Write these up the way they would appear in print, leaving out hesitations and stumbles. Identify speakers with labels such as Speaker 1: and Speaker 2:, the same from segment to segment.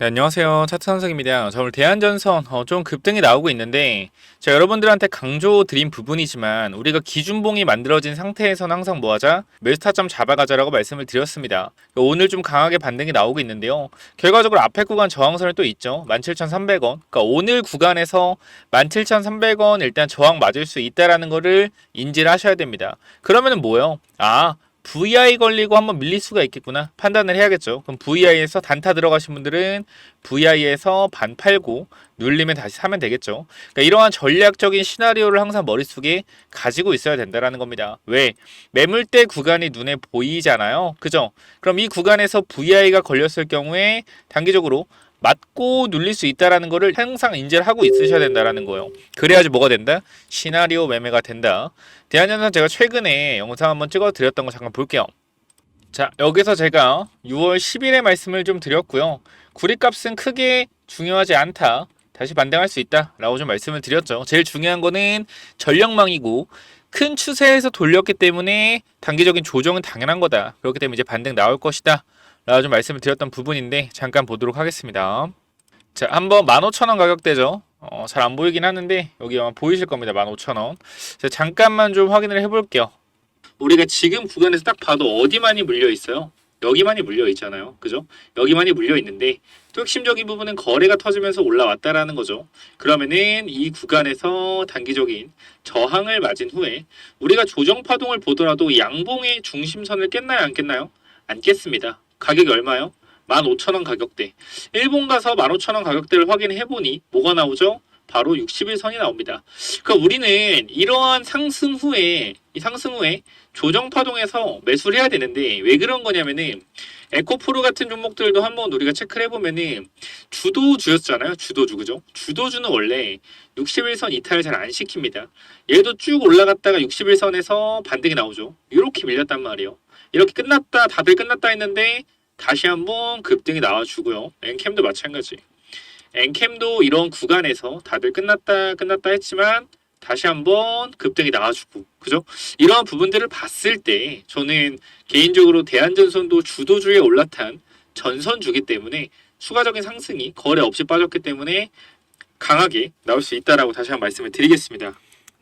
Speaker 1: 네, 안녕하세요. 차트 선생입니다. 저 오늘 대한전선 좀 급등이 나오고 있는데 제가 여러분들한테 강조드린 부분이지만 우리가 기준봉이 만들어진 상태에서는 항상 뭐하자? 매수 타점 잡아가자라고 말씀을 드렸습니다. 오늘 좀 강하게 반등이 나오고 있는데요. 결과적으로 앞에 구간 저항선이 또 있죠. 17,300원. 그러니까 오늘 구간에서 17,300원 일단 저항 맞을 수 있다라는 거를 인지를 하셔야 됩니다. 그러면은 뭐예요? VI 걸리고 한번 밀릴 수가 있겠구나 판단을 해야겠죠. 그럼 VI에서 단타 들어가신 분들은 VI에서 반 팔고 눌리면 다시 사면 되겠죠. 그러니까 이러한 전략적인 시나리오를 항상 머릿속에 가지고 있어야 된다는 겁니다. 왜? 매물대 구간이 눈에 보이잖아요. 그죠? 그럼 이 구간에서 VI가 걸렸을 경우에 단기적으로 맞고 눌릴 수 있다라는 거를 항상 인지를 하고 있으셔야 된다라는 거예요. 그래야지 뭐가 된다? 시나리오 매매가 된다. 대한전선 제가 최근에 영상 한번 찍어 드렸던 거 잠깐 볼게요. 자, 여기서 제가 6월 10일에 말씀을 좀 드렸고요. 구리값은 크게 중요하지 않다. 다시 반등할 수 있다 라고 좀 말씀을 드렸죠. 제일 중요한 거는 전력망이고 큰 추세에서 돌렸기 때문에 단기적인 조정은 당연한 거다. 그렇기 때문에 이제 반등 나올 것이다 라고 좀 말씀을 드렸던 부분인데 잠깐 보도록 하겠습니다. 자, 한번 15,000원 가격대죠. 잘 안 보이긴 하는데 여기 아마 보이실 겁니다. 15,000원. 자, 잠깐만 좀 확인을 해볼게요. 우리가 지금 구간에서 딱 봐도 어디만이 물려 있어요? 여기만이 물려 있잖아요. 그죠? 여기만이 물려 있는데 또 핵심적인 부분은 거래가 터지면서 올라왔다라는 거죠. 그러면은 이 구간에서 단기적인 저항을 맞은 후에 우리가 조정 파동을 보더라도 양봉의 중심선을 깼나요? 안 깼나요? 안 깼습니다. 가격이 얼마요? 15,000원 가격대. 일본 가서 15,000원 가격대를 확인해보니 뭐가 나오죠? 바로 60일선이 나옵니다. 그러니까 우리는 이러한 상승 후에 조정 파동에서 매수를 해야 되는데 왜 그런 거냐면은 에코프로 같은 종목들도 한번 우리가 체크를 해보면은 주도주였잖아요. 주도주 그죠? 주도주는 원래 60일선 이탈을 잘 안 시킵니다. 얘도 쭉 올라갔다가 60일선에서 반등이 나오죠. 이렇게 밀렸단 말이에요. 이렇게 끝났다 다들 끝났다 했는데 다시 한번 급등이 나와주고요. 엔캠도 마찬가지. 엔캠도 이런 구간에서 다들 끝났다 했지만 다시 한번 급등이 나와주고 그죠? 이러한 부분들을 봤을 때 저는 개인적으로 대한전선도 주도주에 올라탄 전선주기 때문에 추가적인 상승이 거래 없이 빠졌기 때문에 강하게 나올 수 있다라고 다시 한번 말씀을 드리겠습니다.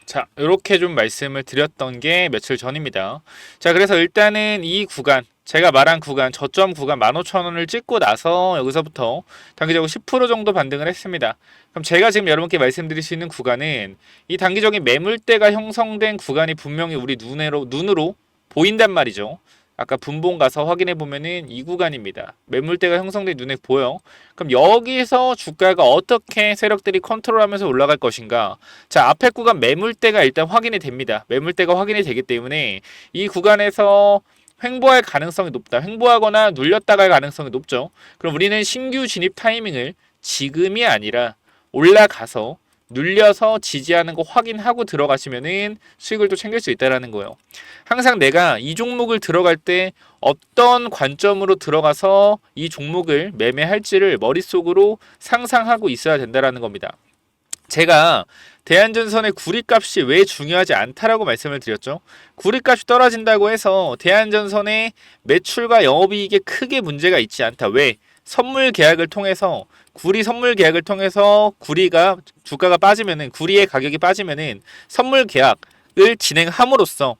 Speaker 1: 자, 이렇게 좀 말씀을 드렸던 게 며칠 전입니다. 자, 그래서 일단은 이 구간 제가 말한 구간 저점 구간 15,000원을 찍고 나서 여기서부터 단기적으로 10% 정도 반등을 했습니다. 그럼 제가 지금 여러분께 말씀드릴 수 있는 구간은 이 단기적인 매물대가 형성된 구간이 분명히 우리 눈으로 보인단 말이죠. 아까 분봉 가서 확인해 보면은 이 구간입니다. 매물대가 형성된 눈에 보여. 그럼 여기서 주가가 어떻게 세력들이 컨트롤하면서 올라갈 것인가? 자, 앞에 구간 매물대가 일단 확인이 됩니다. 매물대가 확인이 되기 때문에 이 구간에서 횡보할 가능성이 높다. 횡보하거나 눌렸다 갈 가능성이 높죠. 그럼 우리는 신규 진입 타이밍을 지금이 아니라 올라가서 눌려서 지지하는 거 확인하고 들어가시면은 수익을 또 챙길 수 있다라는 거예요. 항상 내가 이 종목을 들어갈 때 어떤 관점으로 들어가서 이 종목을 매매할지를 머릿속으로 상상하고 있어야 된다라는 겁니다. 제가 대한전선의 구리값이 왜 중요하지 않다라고 말씀을 드렸죠. 구리값이 떨어진다고 해서 대한전선의 매출과 영업이익에 크게 문제가 있지 않다. 왜? 선물 계약을 통해서 구리 선물 계약을 통해서 구리가 주가가 빠지면은 구리의 가격이 빠지면은 선물 계약을 진행함으로써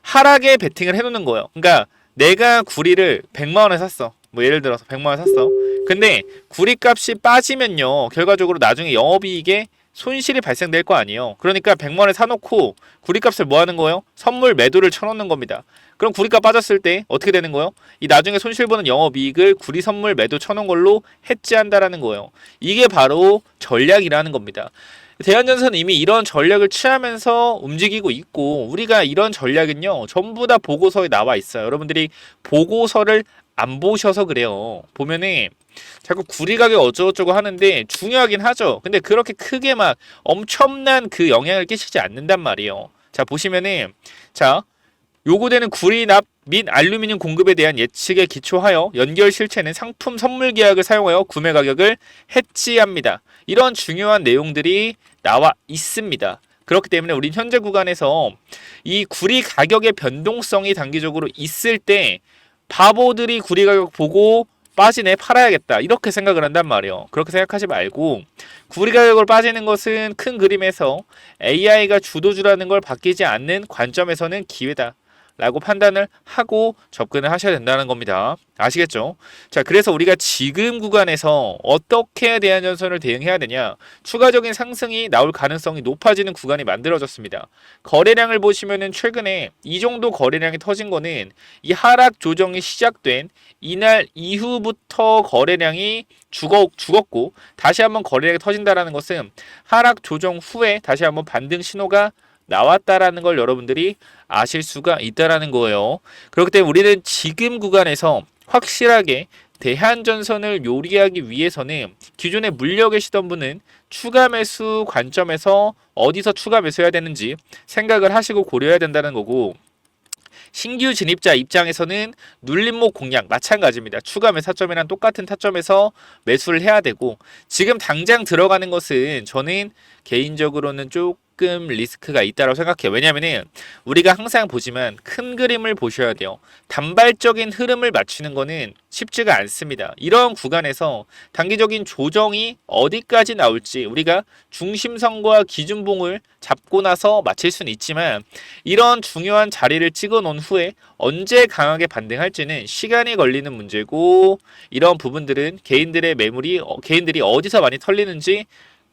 Speaker 1: 하락에 베팅을 해놓는 거예요. 그러니까 내가 구리를 100만 원에 샀어. 뭐 예를 들어서 100만 원 샀어. 근데 구리 값이 빠지면요. 결과적으로 나중에 영업이익에 손실이 발생될 거 아니에요. 그러니까 100만 원에 사놓고 구리값을 뭐 하는 거예요? 선물 매도를 쳐놓는 겁니다. 그럼 구리값 빠졌을 때 어떻게 되는 거예요? 이 나중에 손실 보는 영업이익을 구리 선물 매도 쳐놓은 걸로 해지한다라는 거예요. 이게 바로 전략이라는 겁니다. 대한전선은 이미 이런 전략을 취하면서 움직이고 있고 우리가 이런 전략은요 전부 다 보고서에 나와 있어요. 여러분들이 보고서를 안 보셔서 그래요. 보면은 자꾸 구리 가격 어쩌고저쩌고 하는데 중요하긴 하죠. 근데 그렇게 크게 막 엄청난 그 영향을 끼치지 않는단 말이에요. 자, 보시면은 자, 요구되는 구리납 및 알루미늄 공급에 대한 예측에 기초하여 연결 실체는 상품 선물 계약을 사용하여 구매 가격을 해지합니다. 이런 중요한 내용들이 나와 있습니다. 그렇기 때문에 우린 현재 구간에서 이 구리 가격의 변동성이 단기적으로 있을 때 바보들이 구리 가격 보고 빠지네, 팔아야겠다, 이렇게 생각을 한단 말이에요. 그렇게 생각하지 말고 구리 가격으로 빠지는 것은 큰 그림에서 AI가 주도주라는 걸 바뀌지 않는 관점에서는 기회다 라고 판단을 하고 접근을 하셔야 된다는 겁니다. 아시겠죠? 자, 그래서 우리가 지금 구간에서 어떻게 대한전선을 대응해야 되냐, 추가적인 상승이 나올 가능성이 높아지는 구간이 만들어졌습니다. 거래량을 보시면은 최근에 이 정도 거래량이 터진 거는 이 하락 조정이 시작된 이날 이후부터 거래량이 죽었고, 다시 한번 거래량이 터진다라는 것은 하락 조정 후에 다시 한번 반등 신호가 나왔다라는 걸 여러분들이 아실 수가 있다라는 거예요. 그렇기 때문에 우리는 지금 구간에서 확실하게 대한전선을 요리하기 위해서는 기존에 물려 계시던 분은 추가 매수 관점에서 어디서 추가 매수해야 되는지 생각을 하시고 고려해야 된다는 거고, 신규 진입자 입장에서는 눌림목 공략 마찬가지입니다. 추가 매사점이랑 똑같은 타점에서 매수를 해야 되고, 지금 당장 들어가는 것은 저는 개인적으로는 조금 리스크가 있다고 생각해요. 왜냐하면 우리가 항상 보지만 큰 그림을 보셔야 돼요. 단발적인 흐름을 맞추는 거는 쉽지가 않습니다. 이런 구간에서 단기적인 조정이 어디까지 나올지 우리가 중심선과 기준봉을 잡고 나서 맞힐 수는 있지만, 이런 중요한 자리를 찍어 놓은 후에 언제 강하게 반등할지는 시간이 걸리는 문제고, 이런 부분들은 개인들이 어디서 많이 털리는지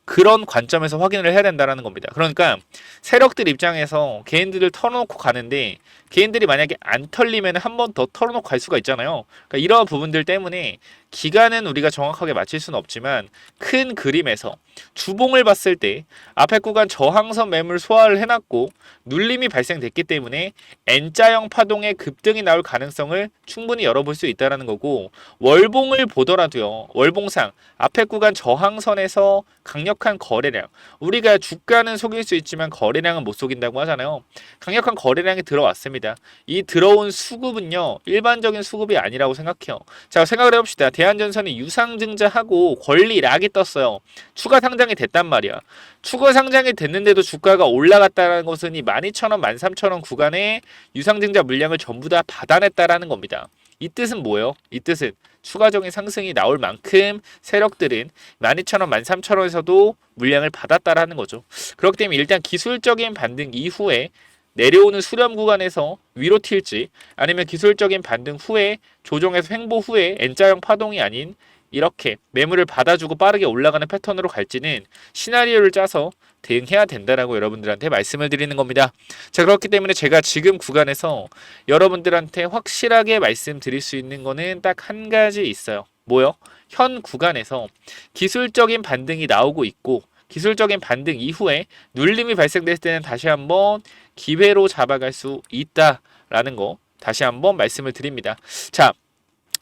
Speaker 1: 그런 관점에서 확인을 해야 된다는 겁니다. 그러니까 세력들 입장에서 개인들을 털어놓고 가는데, 개인들이 만약에 안 털리면 한 번 더 털어놓고 갈 수가 있잖아요. 그러니까 이런 부분들 때문에 기간은 우리가 정확하게 맞힐 수는 없지만, 큰 그림에서 주봉을 봤을 때 앞에 구간 저항선 매물 소화를 해놨고 눌림이 발생됐기 때문에 N자형 파동의 급등이 나올 가능성을 충분히 열어볼 수 있다는 거고, 월봉을 보더라도요, 월봉상 앞에 구간 저항선에서 강력한 거래량, 우리가 주가는 속일 수 있지만 거래량은 못 속인다고 하잖아요. 강력한 거래량이 들어왔습니다. 이 들어온 수급은요, 일반적인 수급이 아니라고 생각해요. 자, 생각을 해봅시다. 대한전선이 유상증자하고 권리락이 떴어요. 추가 상장이 됐단 말이야. 추가 상장이 됐는데도 주가가 올라갔다는 것은 이 12,000원, 13,000원 구간에 유상증자 물량을 전부 다 받아냈다라는 겁니다. 이 뜻은 뭐예요? 이 뜻은 추가적인 상승이 나올 만큼 세력들은 12,000원, 13,000원에서도 물량을 받았다라는 거죠. 그렇기 때문에 일단 기술적인 반등 이후에 내려오는 수렴 구간에서 위로 튈지, 아니면 기술적인 반등 후에 조정에서 횡보 후에 N자형 파동이 아닌 이렇게 매물을 받아주고 빠르게 올라가는 패턴으로 갈지는 시나리오를 짜서 대응해야 된다라고 여러분들한테 말씀을 드리는 겁니다. 자, 그렇기 때문에 제가 지금 구간에서 여러분들한테 확실하게 말씀드릴 수 있는 거는 딱 한 가지 있어요. 뭐요? 현 구간에서 기술적인 반등이 나오고 있고, 기술적인 반등 이후에 눌림이 발생됐을 때는 다시 한번 기회로 잡아갈 수 있다라는 거 다시 한번 말씀을 드립니다. 자,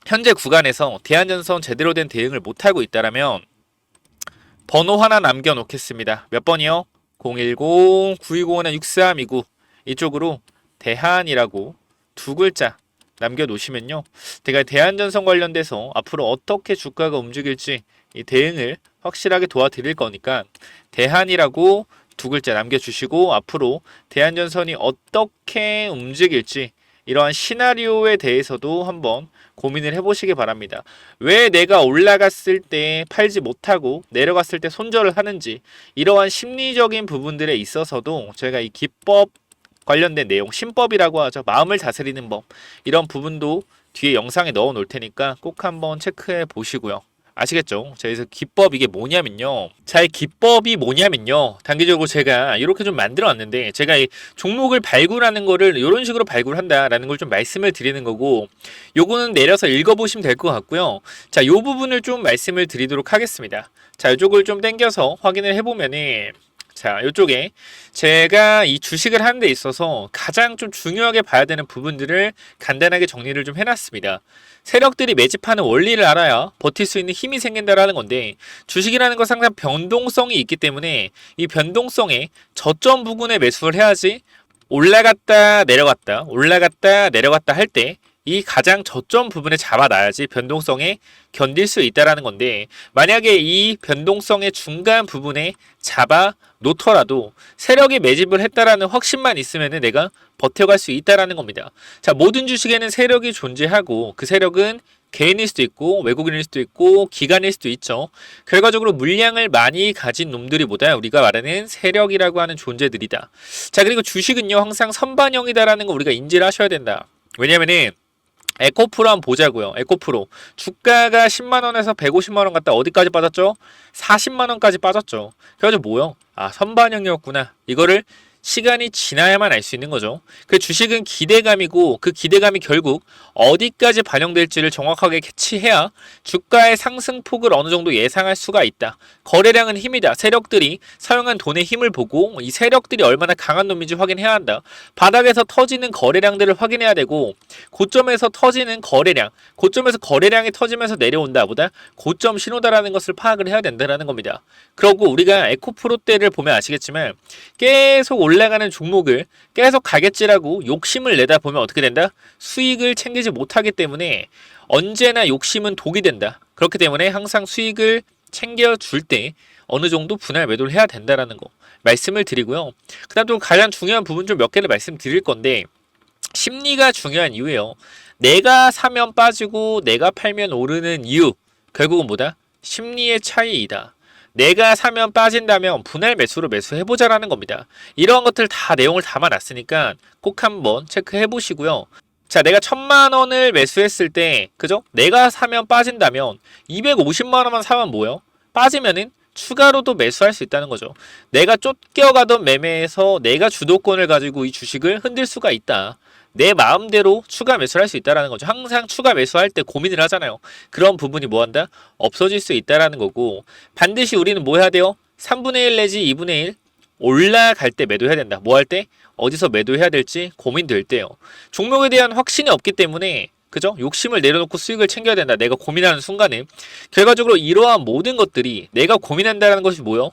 Speaker 1: 현재 구간에서 대한전선 제대로 된 대응을 못하고 있다면 번호 하나 남겨놓겠습니다. 몇 번이요? 010-9205-6329 이쪽으로 대한이라고 두 글자 남겨놓으시면요, 제가 대한전선 관련돼서 앞으로 어떻게 주가가 움직일지 이 대응을 확실하게 도와드릴 거니까 대한이라고 두 글자 남겨주시고, 앞으로 대한전선이 어떻게 움직일지 이러한 시나리오에 대해서도 한번 고민을 해보시기 바랍니다. 왜 내가 올라갔을 때 팔지 못하고 내려갔을 때 손절을 하는지, 이러한 심리적인 부분들에 있어서도 제가 이 기법 관련된 내용, 신법이라고 하죠. 마음을 다스리는 법, 이런 부분도 뒤에 영상에 넣어 놓을 테니까 꼭 한번 체크해 보시고요. 아시겠죠? 자, 그래서 기법 이게 뭐냐면요. 자, 이 기법이 뭐냐면요, 단기적으로 제가 이렇게 좀 만들어 왔는데, 제가 이 종목을 발굴하는 거를 이런 식으로 발굴한다라는 걸 좀 말씀을 드리는 거고, 요거는 내려서 읽어보시면 될 것 같고요. 자, 요 부분을 좀 말씀을 드리도록 하겠습니다. 자, 이쪽을 좀 당겨서 확인을 해보면은, 자, 이쪽에 제가 이 주식을 하는 데 있어서 가장 좀 중요하게 봐야 되는 부분들을 간단하게 정리를 좀 해놨습니다. 세력들이 매집하는 원리를 알아야 버틸 수 있는 힘이 생긴다라는 건데, 주식이라는 건 항상 변동성이 있기 때문에 이 변동성에 저점 부근에 매수를 해야지 올라갔다 내려갔다 올라갔다 내려갔다 할 때 이 가장 저점 부분에 잡아놔야지 변동성에 견딜 수 있다라는 건데, 만약에 이 변동성의 중간 부분에 잡아 놓더라도 세력이 매집을 했다라는 확신만 있으면 내가 버텨갈 수 있다라는 겁니다. 자, 모든 주식에는 세력이 존재하고 그 세력은 개인일 수도 있고 외국인일 수도 있고 기관일 수도 있죠. 결과적으로 물량을 많이 가진 놈들이보다 우리가 말하는 세력이라고 하는 존재들이다. 자, 그리고 주식은요 항상 선반영이다라는 거 우리가 인지를 하셔야 된다. 왜냐면은 에코프로 한번 보자고요. 에코프로 주가가 10만원에서 150만원 갔다 어디까지 빠졌죠? 40만원까지 빠졌죠. 그래가지고 뭐요? 아, 선반영이었구나. 이거를 시간이 지나야만 알 수 있는 거죠. 그 주식은 기대감이고 그 기대감이 결국 어디까지 반영될지를 정확하게 캐치해야 주가의 상승폭을 어느 정도 예상할 수가 있다. 거래량은 힘이다. 세력들이 사용한 돈의 힘을 보고 이 세력들이 얼마나 강한 놈인지 확인해야 한다. 바닥에서 터지는 거래량들을 확인해야 되고 고점에서 터지는 거래량, 고점에서 거래량이 터지면서 내려온다 보다 고점 신호다라는 것을 파악을 해야 된다는 겁니다. 그리고 우리가 에코프로 때를 보면 아시겠지만 계속 올라가는 종목을 계속 가겠지라고 욕심을 내다 보면 어떻게 된다? 수익을 챙기지 못하기 때문에 언제나 욕심은 독이 된다. 그렇기 때문에 항상 수익을 챙겨줄 때 어느 정도 분할 매도를 해야 된다라는 거 말씀을 드리고요. 그 다음 또 가장 중요한 부분 좀 몇 개를 말씀드릴 건데 심리가 중요한 이유예요. 내가 사면 빠지고 내가 팔면 오르는 이유 결국은 뭐다? 심리의 차이이다. 내가 사면 빠진다면 분할 매수로 매수해보자라는 겁니다. 이런 것들 다 내용을 담아놨으니까 꼭 한번 체크해 보시고요. 자, 내가 1000만원을 매수했을 때, 그죠? 내가 사면 빠진다면 250만원만 사면 뭐예요? 빠지면은 추가로도 매수할 수 있다는 거죠. 내가 쫓겨가던 매매에서 내가 주도권을 가지고 이 주식을 흔들 수가 있다. 내 마음대로 추가 매수를 할 수 있다는 거죠. 항상 추가 매수할 때 고민을 하잖아요. 그런 부분이 뭐 한다? 없어질 수 있다는 거고 반드시 우리는 뭐 해야 돼요? 3분의 1 내지 2분의 1 올라갈 때 매도해야 된다. 뭐 할 때? 어디서 매도해야 될지 고민될 때요. 종목에 대한 확신이 없기 때문에 그죠? 욕심을 내려놓고 수익을 챙겨야 된다. 내가 고민하는 순간에 결과적으로 이러한 모든 것들이 내가 고민한다는 것이 뭐요?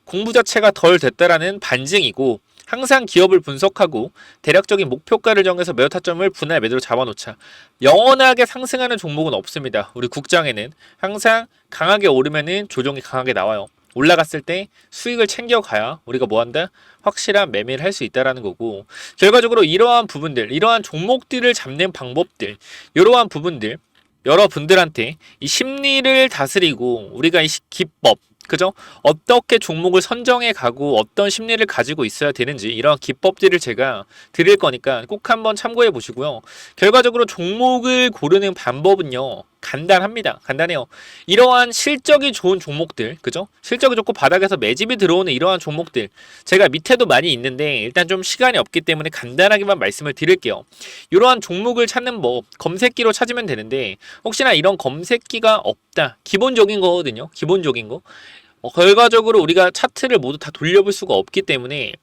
Speaker 1: 공부 자체가 덜 됐다라는 반증이고 항상 기업을 분석하고 대략적인 목표가를 정해서 매도 타점을 분할 매도로 잡아놓자. 영원하게 상승하는 종목은 없습니다. 우리 국장에는 항상 강하게 오르면은 조정이 강하게 나와요. 올라갔을 때 수익을 챙겨가야 우리가 뭐한다? 확실한 매매를 할 수 있다라는 거고 결과적으로 이러한 부분들, 이러한 종목들을 잡는 방법들, 이러한 부분들 여러분들한테 이 심리를 다스리고 우리가 이 기법 그죠? 어떻게 종목을 선정해 가고 어떤 심리를 가지고 있어야 되는지 이런 기법들을 제가 드릴 거니까 꼭 한번 참고해 보시고요. 결과적으로 종목을 고르는 방법은요. 간단합니다. 간단해요. 이러한 실적이 좋은 종목들, 그죠? 실적이 좋고 바닥에서 매집이 들어오는 이러한 종목들 제가 밑에도 많이 있는데 일단 좀 시간이 없기 때문에 간단하게만 말씀을 드릴게요. 이러한 종목을 찾는 법 검색기로 찾으면 되는데 혹시나 이런 검색기가 없다. 기본적인 거거든요. 기본적인 거. 결과적으로 우리가 차트를 모두 다 돌려볼 수가 없기 때문에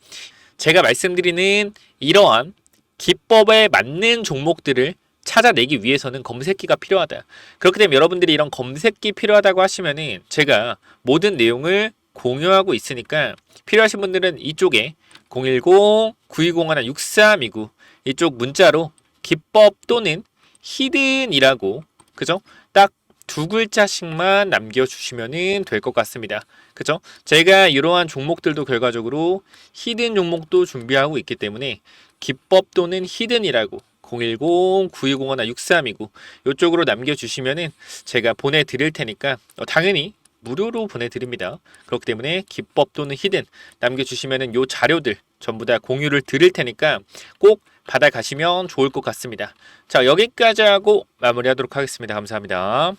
Speaker 1: 제가 말씀드리는 이러한 기법에 맞는 종목들을 찾아내기 위해서는 검색기가 필요하다. 그렇기 때문에 여러분들이 이런 검색기 필요하다고 하시면은 제가 모든 내용을 공유하고 있으니까 필요하신 분들은 이쪽에 010-9201-6329 이쪽 문자로 기법 또는 히든이라고 그죠? 딱 두 글자씩만 남겨주시면 될 것 같습니다. 그죠? 제가 이러한 종목들도 결과적으로 히든 종목도 준비하고 있기 때문에 기법 또는 히든이라고 010-9201-6329 이쪽으로 남겨주시면은 제가 보내드릴 테니까 당연히 무료로 보내드립니다. 그렇기 때문에 기법 또는 히든 남겨주시면은 요 자료들 전부 다 공유를 드릴 테니까 꼭 받아가시면 좋을 것 같습니다. 자, 여기까지 하고 마무리하도록 하겠습니다. 감사합니다.